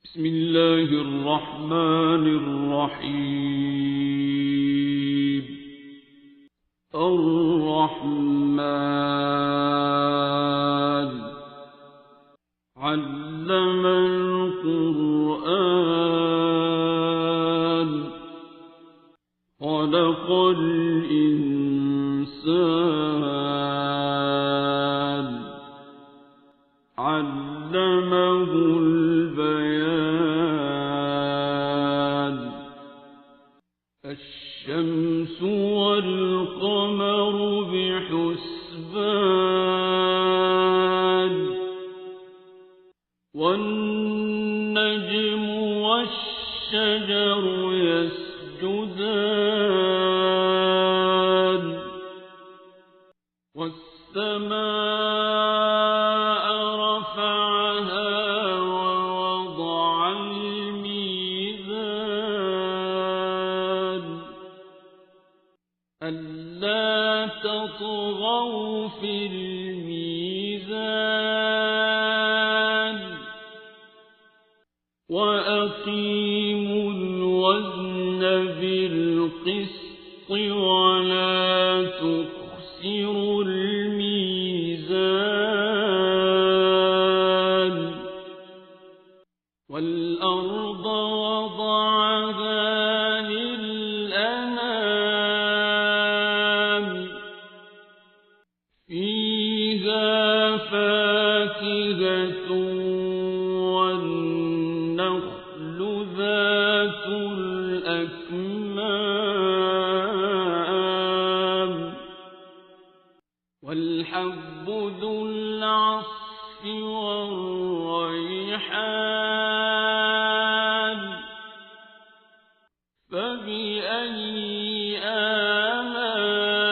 بسم الله الرحمن الرحيم. الرحمن علم القرآن خلق الإنسان علمه البيان. الشمس والقمر بحسبان والنجم والشجر يسجدان والسماء رفعها ووضع الميزان ألا تطغوا في الميزان وأقيموا الوزن بالقسط ولا تخسروا الميزان. والأرض وضعها للأنام فيها فاكهة والنخل ذات الأكمام والحب ذو العصف والريحان. فبأي آلاء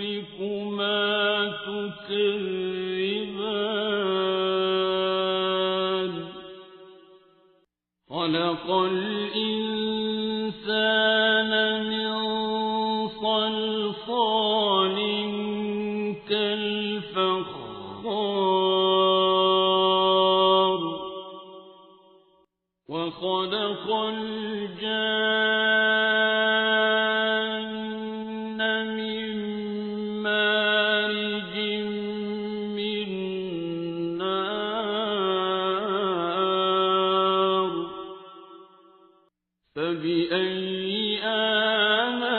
ربكما تكذبان. خلق الإنسان من صلصال كالفخار وخلق الجان من مارج من نار. فبأي آلاء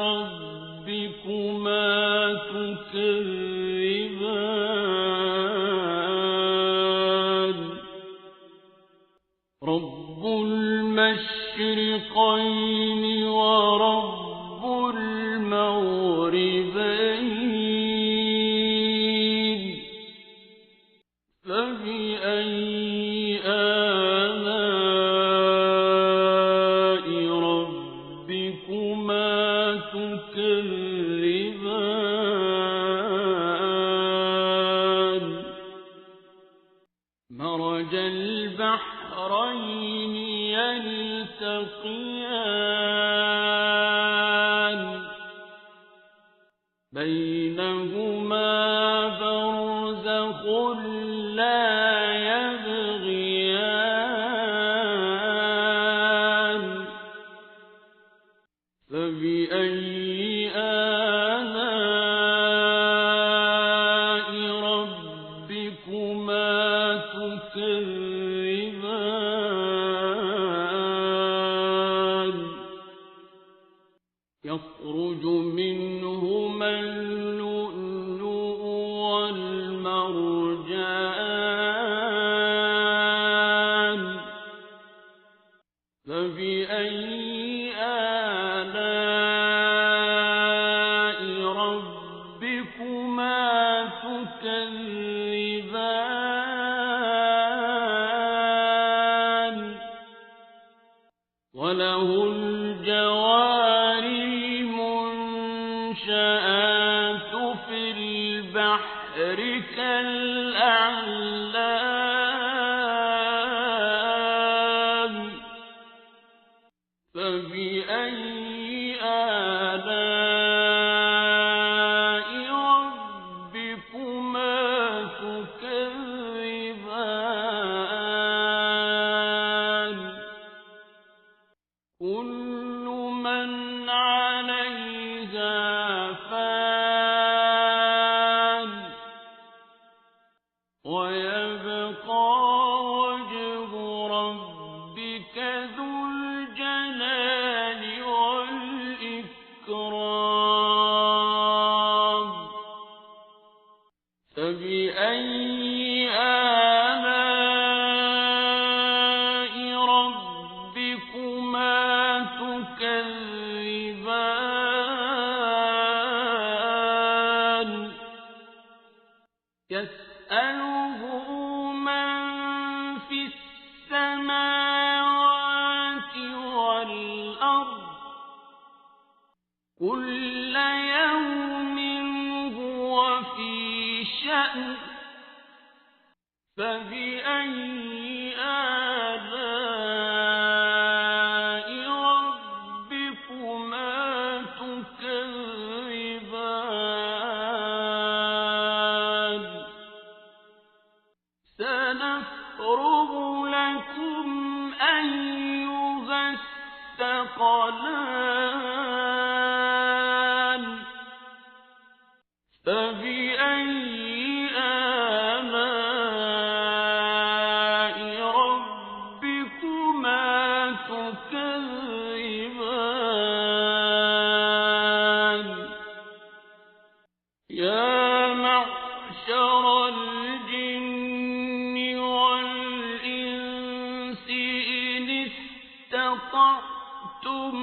ربكما تكذبان. رب المشرقين ورب المغربين. فبأي آلاء ربكما تكذبان. مرج البحرين يلتقيان بينهما برزخ لا يبغيان. فبأي آلاء ربكما تكذبان. يخرج منهما اللؤلؤ والمرجان. فبأي آلاء ربكما تكذبان. وله الجوار المنشآت في البحر كالأعلام. فبأي آلاء ربكما فبأي آلاء ربكما تكذبان يسأله من في السماوات والأرض كل يوم هو في شأن فبأي آلاء ربكما تكذبان سنفرغ لكم أيها الثقلان فبأي آلاء ربكما تكذبان يا معشر الجن والإنس إن استطعتم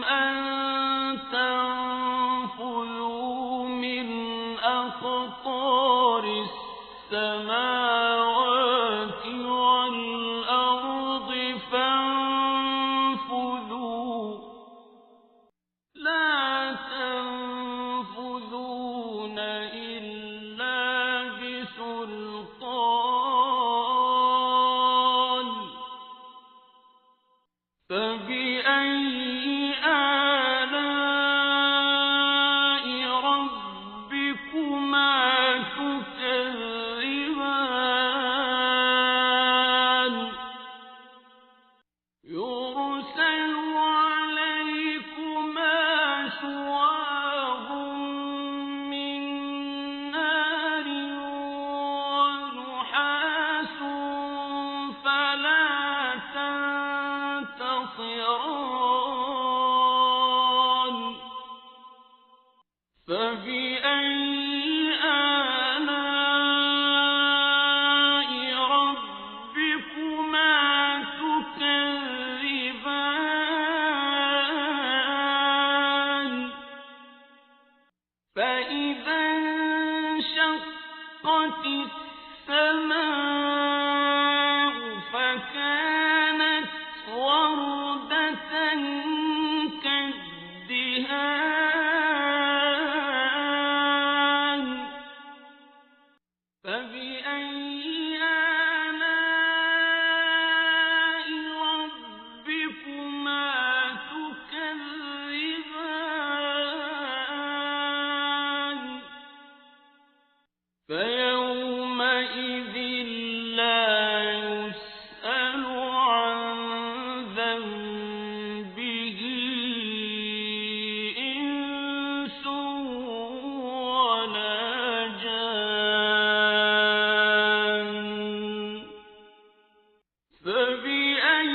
أن تنفذوا من أقطار السماوات والأرض فانفذوا لا تنفذون إلا بسلطان فبأي آلاء ربكما تكذبان يرسل عليكما شواظ من نار ونحاس فلا تنتصران فبأي آلاء ربكما تكذبان فإذا انشقت السماء فكانت وردة كالدهان فبأي آلاء ربكما تكذبان فيومئذ لا يسأل عن ذنبه إنس ولا جان فبأي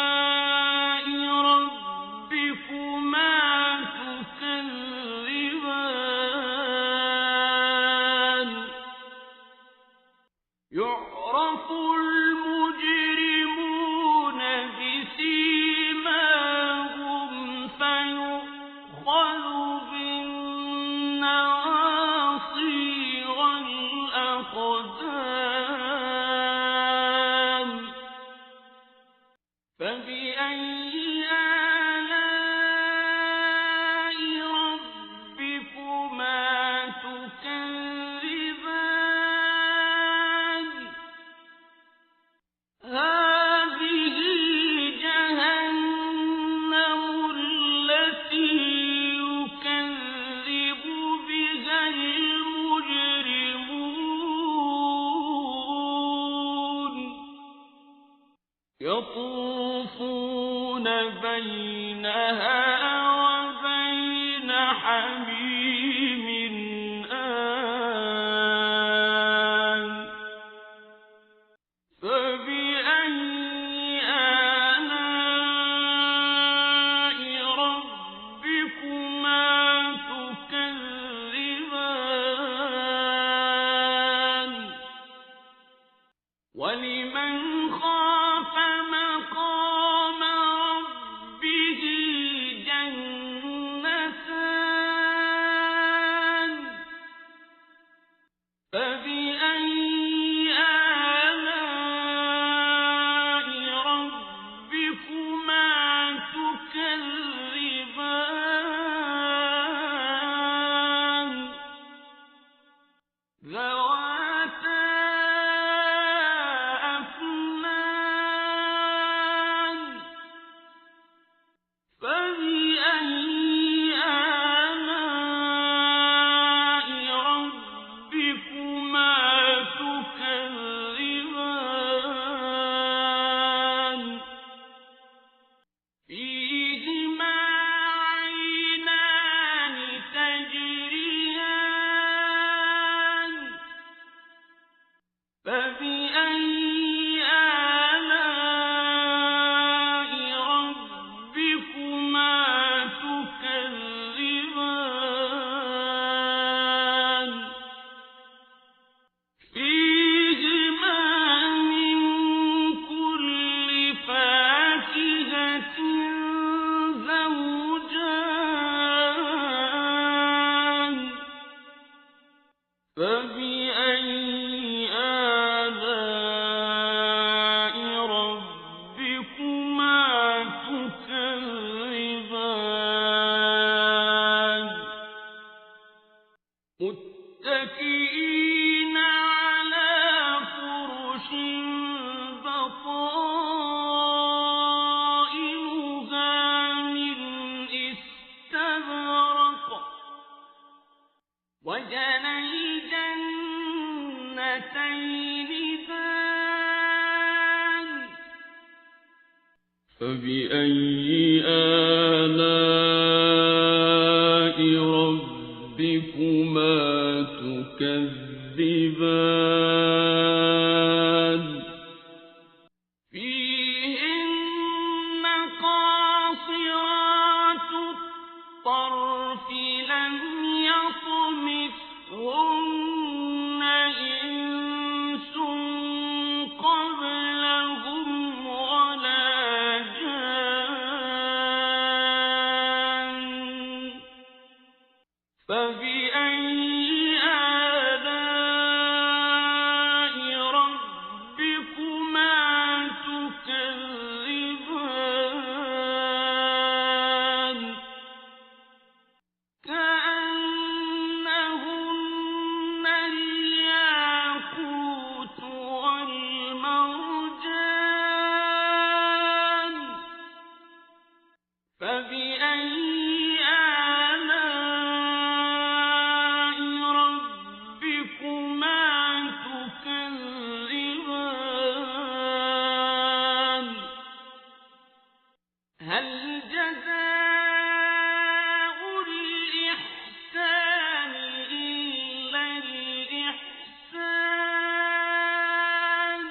آلاء ربكما تكذبان يعرف المجرمون بسيماهم فيؤخذ بالنواصي والأقدام فبأي آلاء ربكما تكذبان هذه جهنم التي يكذب بها المجرمون يطوفون بينها وبين حميم آن فبأي آلاء ربكما تكذبان فبأي آلاء ربكما تكذبان ذواتا أفنان فبأي آلاء ربكما تكذبان فيهما عينان تجريان فبأي آلاء ربكما تكذبان فيهما من كل فاكهة زوجان فبأي آلاء ربكما تكذبان متكئين على فرش بطائنها من استبرق وجنى الجنتين دان فبأي آلاء ربكما تكذبان فيهن قاصرات الطرف لم يطمثهن إنس قبلهم ولا جان فبأي آلاء ربكما تكذبان كأنهن الياقوت والمرجان فبأي آلاء ربكما تكذبان هل جزاء الإحسان إلا الإحسان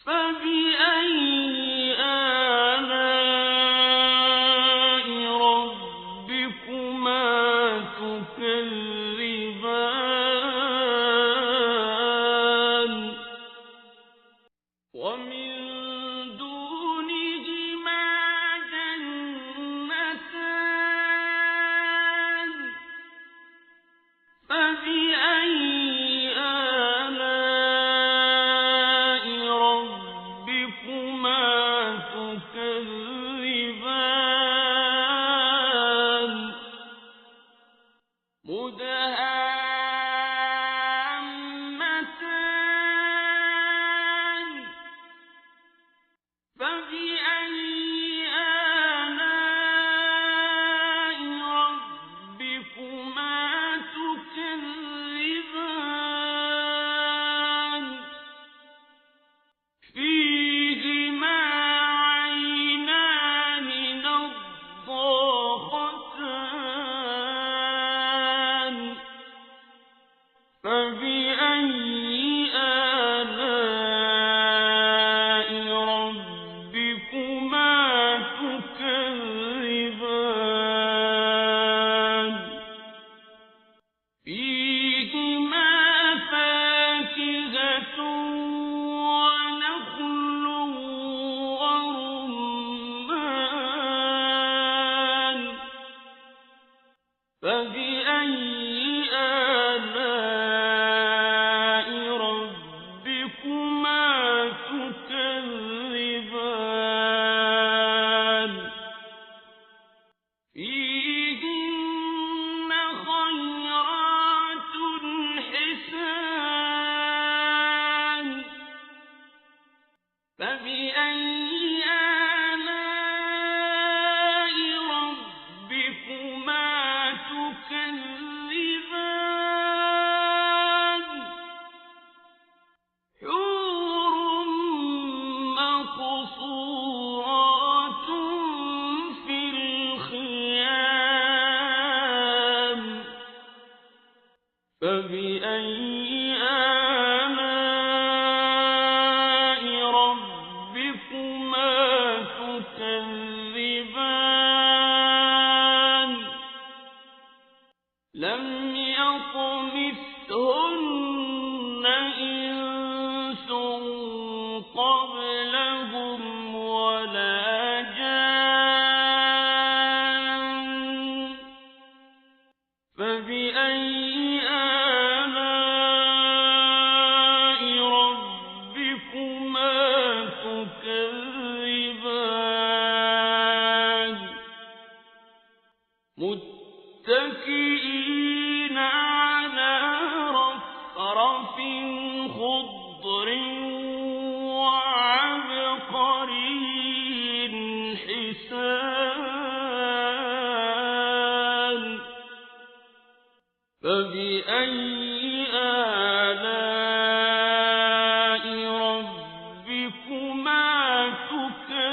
فبأي آلاء ربكما تكذبان ومن دونهما جنتان فبأي آلاء ربكما تكذبان مدهامتان فبأي آلاء ربكما تكذبان فيهما عينان نضاختان فبأي آلاء ربكما تكذبان لم يطمثهن إنس قبلهم ولا جان فبأي آلاء ربكما تكذبان متكئين على رفرف خضر وعبقري حسان فبأي آلاء ربكما تكذبان